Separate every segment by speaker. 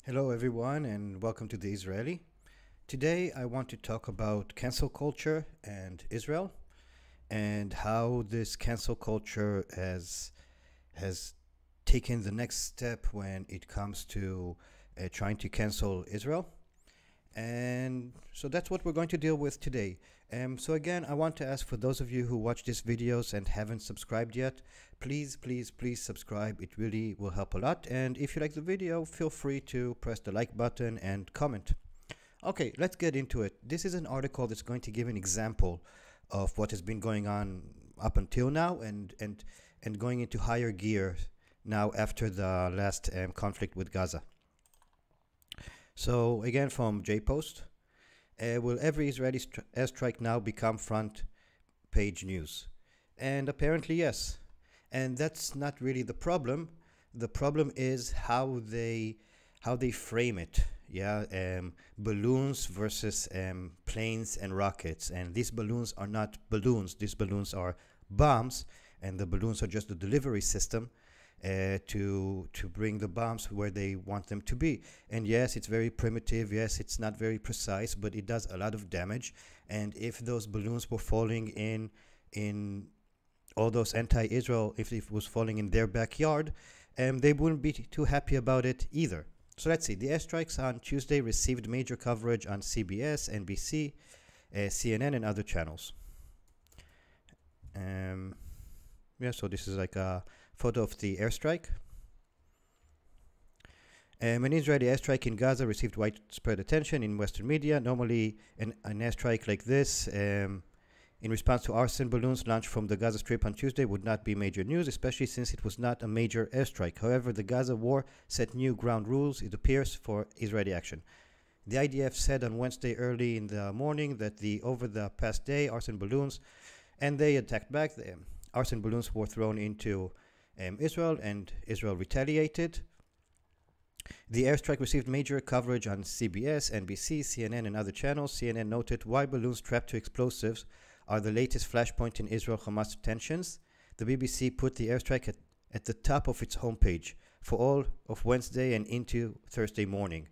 Speaker 1: Hello, everyone, and welcome to The Israeli. Today, I want to talk about cancel culture and Israel, and how this cancel culture has taken the next step when it comes to trying to cancel Israel. And so that's what we're going to deal with today. So again, I want to ask for those of you who watch these videos and haven't subscribed yet, please subscribe. It really will help a lot. And if you like the video, feel free to press the like button and comment. Okay, let's get into it. This is an article that's going to give an example of what has been going on up until now and going into higher gear now after the last conflict with Gaza. So again, from Jpost, will every Israeli airstrike now become front page news? And apparently yes. And that's not really the problem. The problem is how they frame it. Yeah, balloons versus planes and rockets. And these balloons are not balloons. These balloons are bombs, and the balloons are just the delivery system to bring the bombs where they want them to be. And yes, it's very primitive. Yes, it's not very precise, but it does a lot of damage. And if those balloons were falling in all those anti-Israel, if it was falling in their backyard, they wouldn't be too happy about it either. So let's see. The airstrikes on Tuesday received major coverage on CBS, NBC, CNN, and other channels. Yeah, so this is like a photo of the airstrike. An Israeli airstrike in Gaza received widespread attention in Western media. Normally, an airstrike like this, in response to arson balloons launched from the Gaza Strip on Tuesday, would not be major news, especially since it was not a major airstrike. However, the Gaza war set new ground rules, it appears, for Israeli action. The IDF said on Wednesday early in the morning that over the past day, arson balloons, and they attacked back. The arson balloons were thrown into Israel, and Israel retaliated. The airstrike received major coverage on CBS, NBC, CNN, and other channels. CNN noted why balloons strapped to explosives are the latest flashpoint in Israel-Hamas tensions. The BBC put the airstrike at the top of its homepage for all of Wednesday and into Thursday morning.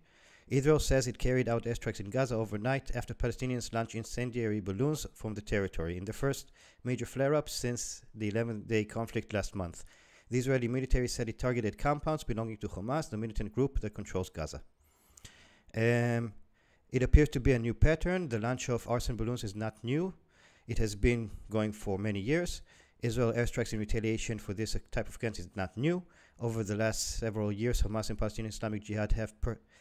Speaker 1: Israel says it carried out airstrikes in Gaza overnight after Palestinians launched incendiary balloons from the territory, in the first major flare-up since the 11-day conflict last month. The Israeli military said it targeted compounds belonging to Hamas, the militant group that controls Gaza. It appears to be a new pattern. The launch of arson balloons is not new. It has been going for many years. Israel airstrikes in retaliation for this type of offense is not new. Over the last several years, Hamas and Palestinian Islamic Jihad have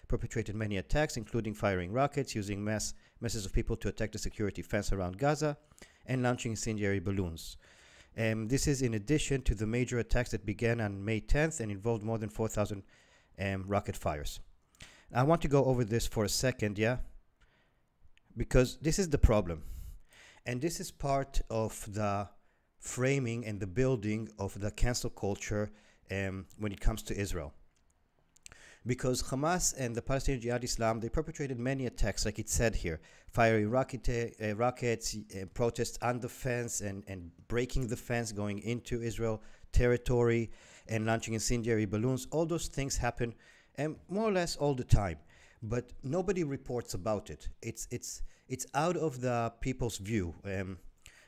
Speaker 1: perpetrated many attacks, including firing rockets, using masses of people to attack the security fence around Gaza, and launching incendiary balloons. This is in addition to the major attacks that began on May 10th and involved more than 4,000 rocket fires. I want to go over this for a second, yeah? Because this is the problem. And this is part of the framing and the building of the cancel culture when it comes to Israel. Because Hamas and the Palestinian Jihad Islam, they perpetrated many attacks, like it said here, firing rockets, protests on the fence, and breaking the fence, going into Israel territory, and launching incendiary balloons. All those things happen more or less all the time, but nobody reports about it. It's out of the people's view.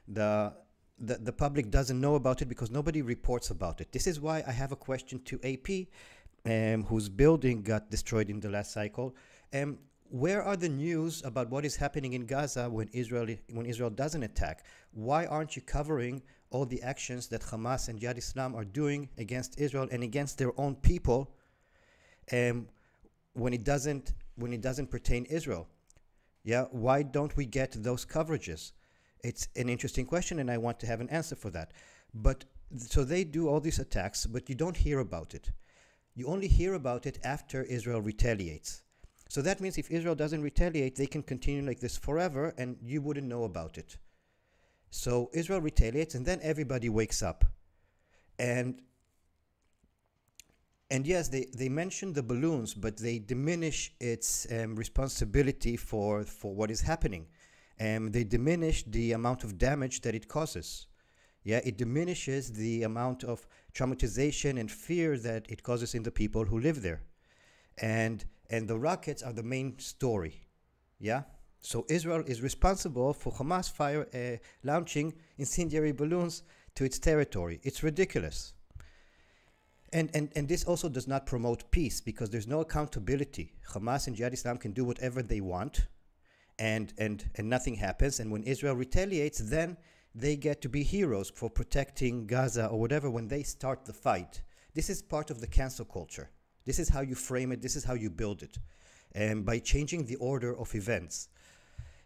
Speaker 1: The public doesn't know about it because nobody reports about it. This is why I have a question to AP, whose building got destroyed in the last cycle. Where are the news about what is happening in Gaza when Israel doesn't attack? Why aren't you covering all the actions that Hamas and Jihad Islam are doing against Israel and against their own people when it doesn't pertain Israel? Yeah, why don't we get those coverages? It's an interesting question, and I want to have an answer for that. But so they do all these attacks, but you don't hear about it. You only hear about it after Israel retaliates. So that means if Israel doesn't retaliate, they can continue like this forever, and you wouldn't know about it. So Israel retaliates, and then everybody wakes up. And yes, they mention the balloons, but they diminish its responsibility for what is happening. They diminish the amount of damage that it causes. Yeah, it diminishes the amount of traumatization and fear that it causes in the people who live there. And and the rockets are the main story. Yeah? So Israel is responsible for Hamas launching incendiary balloons to its territory. It's ridiculous. And this also does not promote peace because there's no accountability. Hamas and Jihad Islam can do whatever they want, and nothing happens. And when Israel retaliates, then they get to be heroes for protecting Gaza or whatever when they start the fight. This is part of the cancel culture. This is how you frame it. This is how you build it. By changing the order of events.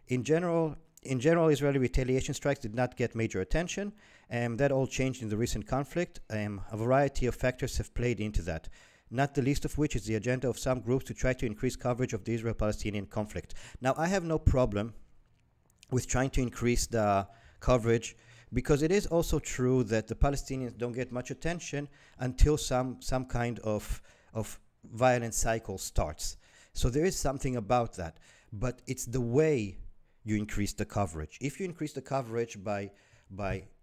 Speaker 1: In general, Israeli retaliation strikes did not get major attention, and that all changed in the recent conflict. A variety of factors have played into that, not the least of which is the agenda of some groups to try to increase coverage of the Israel-Palestinian conflict. Now, I have no problem with trying to increase the coverage, because it is also true that the Palestinians don't get much attention until some kind of violent cycle starts. So there is something about that, but it's the way you increase the coverage. If you increase the coverage by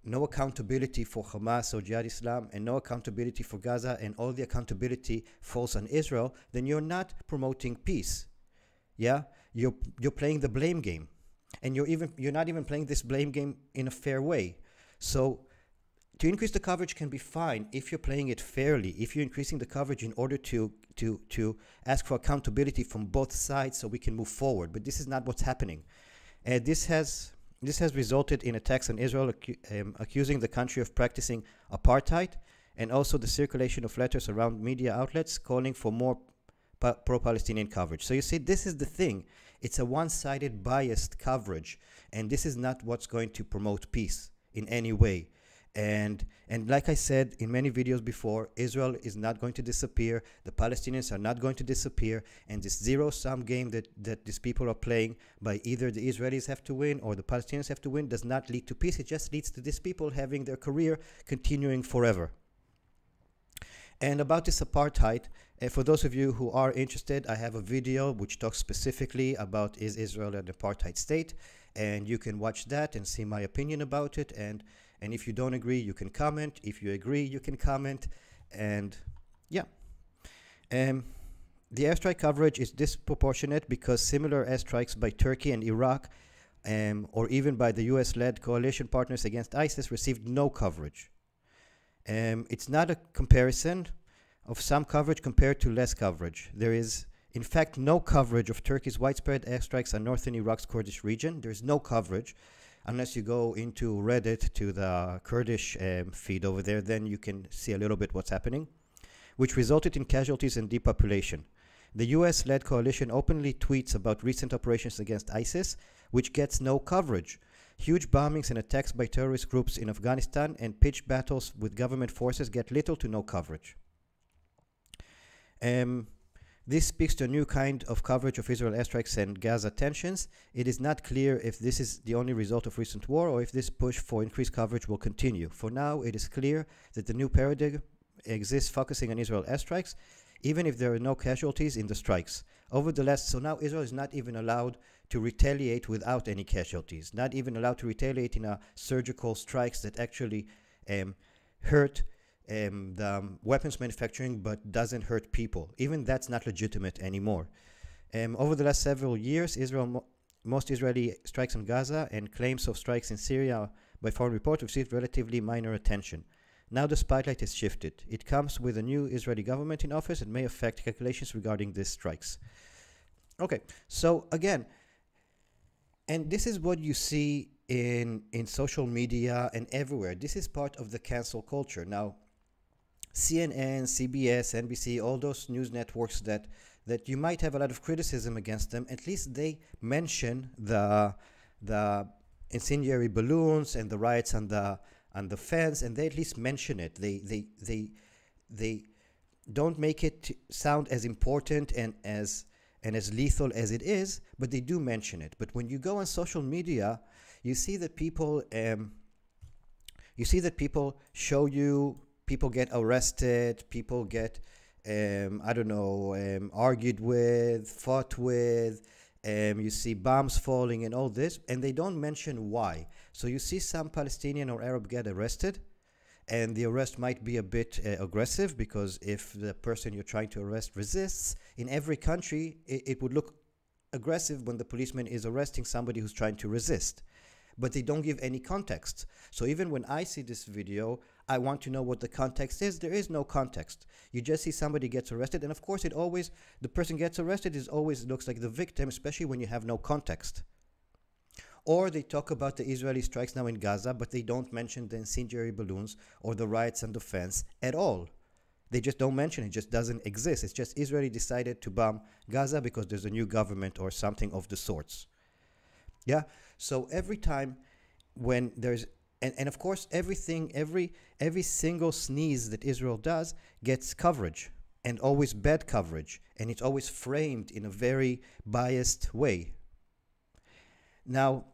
Speaker 1: no accountability for Hamas or Jihad Islam and no accountability for Gaza, and all the accountability falls on Israel, then you're not promoting peace. Yeah, you're playing the blame game, and you're not even playing this blame game in a fair way. So to increase the coverage can be fine if you're playing it fairly, if you're increasing the coverage in order to ask for accountability from both sides so we can move forward. But this is not what's happening. This has resulted in attacks on Israel, accusing the country of practicing apartheid, and also the circulation of letters around media outlets calling for more pro-Palestinian coverage. So you see, this is the thing. It's a one-sided, biased coverage, and this is not what's going to promote peace in any way. And like I said in many videos before, Israel is not going to disappear. The Palestinians are not going to disappear. And this zero-sum game that these people are playing, by either the Israelis have to win or the Palestinians have to win, does not lead to peace. It just leads to these people having their career continuing forever. And about this apartheid, for those of you who are interested, I have a video which talks specifically about is Israel an apartheid state, and you can watch that and see my opinion about it. And if you don't agree, you can comment. If you agree, you can comment. And yeah. The airstrike coverage is disproportionate because similar airstrikes by Turkey and Iraq, or even by the US-led coalition partners against ISIS, received no coverage. It's not a comparison of some coverage compared to less coverage. There is, in fact, no coverage of Turkey's widespread airstrikes on northern Iraq's Kurdish region. There's no coverage. Unless you go into Reddit to the Kurdish feed over there, then you can see a little bit what's happening, which resulted in casualties and depopulation. The US-led coalition openly tweets about recent operations against ISIS, which gets no coverage. Huge bombings and attacks by terrorist groups in Afghanistan and pitched battles with government forces get little to no coverage. This speaks to a new kind of coverage of Israel airstrikes and Gaza tensions. It is not clear if this is the only result of recent war or if this push for increased coverage will continue. For now, it is clear that the new paradigm exists focusing on Israel airstrikes, even if there are no casualties in the strikes. So now Israel is not even allowed to retaliate without any casualties, not even allowed to retaliate in a surgical strikes that actually hurt the weapons manufacturing but doesn't hurt people. Even that's not legitimate anymore. Over the last several years, most Israeli strikes on Gaza and claims of strikes in Syria by foreign reports received relatively minor attention. Now the spotlight has shifted. It comes with a new Israeli government in office and may affect calculations regarding these strikes. Okay, so again, and this is what you see in social media and everywhere. This is part of the cancel culture. Now, CNN, CBS, NBC, all those news networks that you might have a lot of criticism against them, at least they mention the incendiary balloons and the riots on the fence, and they at least mention it. They don't make it sound as important and as lethal as it is, but they do mention it. But when you go on social media, you see that people show you. People get arrested, people get, argued with, fought with, you see bombs falling and all this, and they don't mention why. So you see some Palestinian or Arab get arrested, and the arrest might be a bit aggressive, because if the person you're trying to arrest resists, in every country it would look aggressive when the policeman is arresting somebody who's trying to resist. But they don't give any context. So even when I see this video, I want to know what the context is. There is no context. You just see somebody gets arrested, and of course the person gets arrested always looks like the victim, especially when you have no context. Or they talk about the Israeli strikes now in Gaza, but they don't mention the incendiary balloons or the riots and the fence at all. They just don't mention it. It just doesn't exist. It's just Israeli decided to bomb Gaza because there's a new government or something of the sorts. Yeah, so every time when there's, and of course every single sneeze that Israel does gets coverage, and always bad coverage, and it's always framed in a very biased way. Now,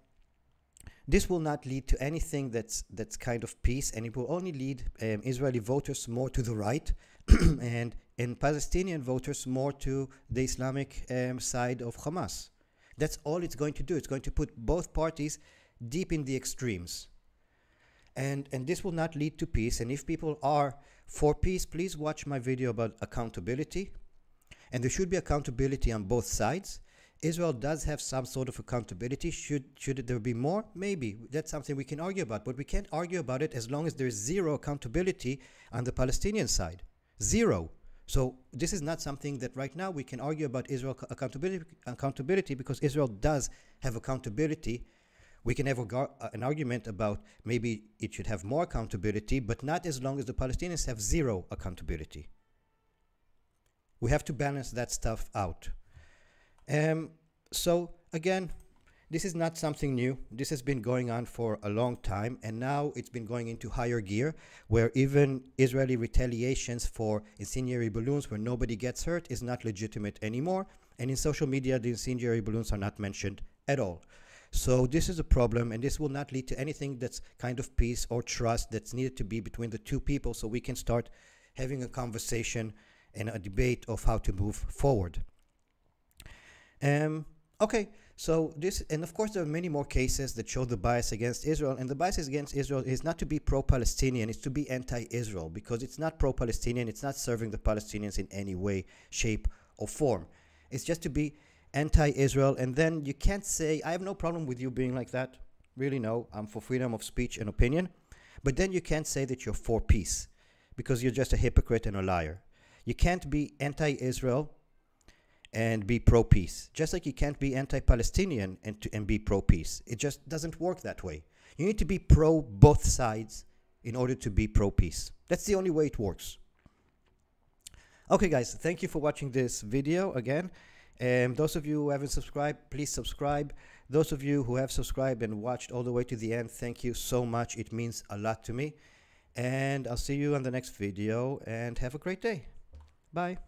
Speaker 1: this will not lead to anything that's kind of peace, and it will only lead Israeli voters more to the right, and Palestinian voters more to the Islamic side of Hamas. That's all it's going to do. It's going to put both parties deep in the extremes. And this will not lead to peace. And if people are for peace, please watch my video about accountability. And there should be accountability on both sides. Israel does have some sort of accountability. Should there be more? Maybe. That's something we can argue about. But we can't argue about it as long as there's zero accountability on the Palestinian side. Zero. So this is not something that right now we can argue about Israel accountability, because Israel does have accountability. We can have an argument about maybe it should have more accountability, but not as long as the Palestinians have zero accountability. We have to balance that stuff out. So again, this is not something new. This has been going on for a long time, and now it's been going into higher gear, where even Israeli retaliations for incendiary balloons where nobody gets hurt is not legitimate anymore, and in social media the incendiary balloons are not mentioned at all. So this is a problem, and this will not lead to anything that's kind of peace or trust that's needed to be between the two people, so we can start having a conversation and a debate of how to move forward. Okay, so this, and of course there are many more cases that show the bias against Israel, and the bias against Israel is not to be pro-Palestinian, it's to be anti-Israel, because it's not pro-Palestinian, it's not serving the Palestinians in any way, shape, or form. It's just to be anti-Israel, and then you can't say, I have no problem with you being like that, really no, I'm for freedom of speech and opinion, but then you can't say that you're for peace, because you're just a hypocrite and a liar. You can't be anti-Israel and be pro-peace, just like you can't be anti-Palestinian and be pro-peace. It just doesn't work that way. You need to be pro both sides in order to be pro-peace. That's the only way it works. Okay guys, thank you for watching this video again. Those of you who haven't subscribed, please subscribe. Those of you who have subscribed and watched all the way to the end, thank you so much. It means a lot to me. And I'll see you on the next video, and have a great day. Bye.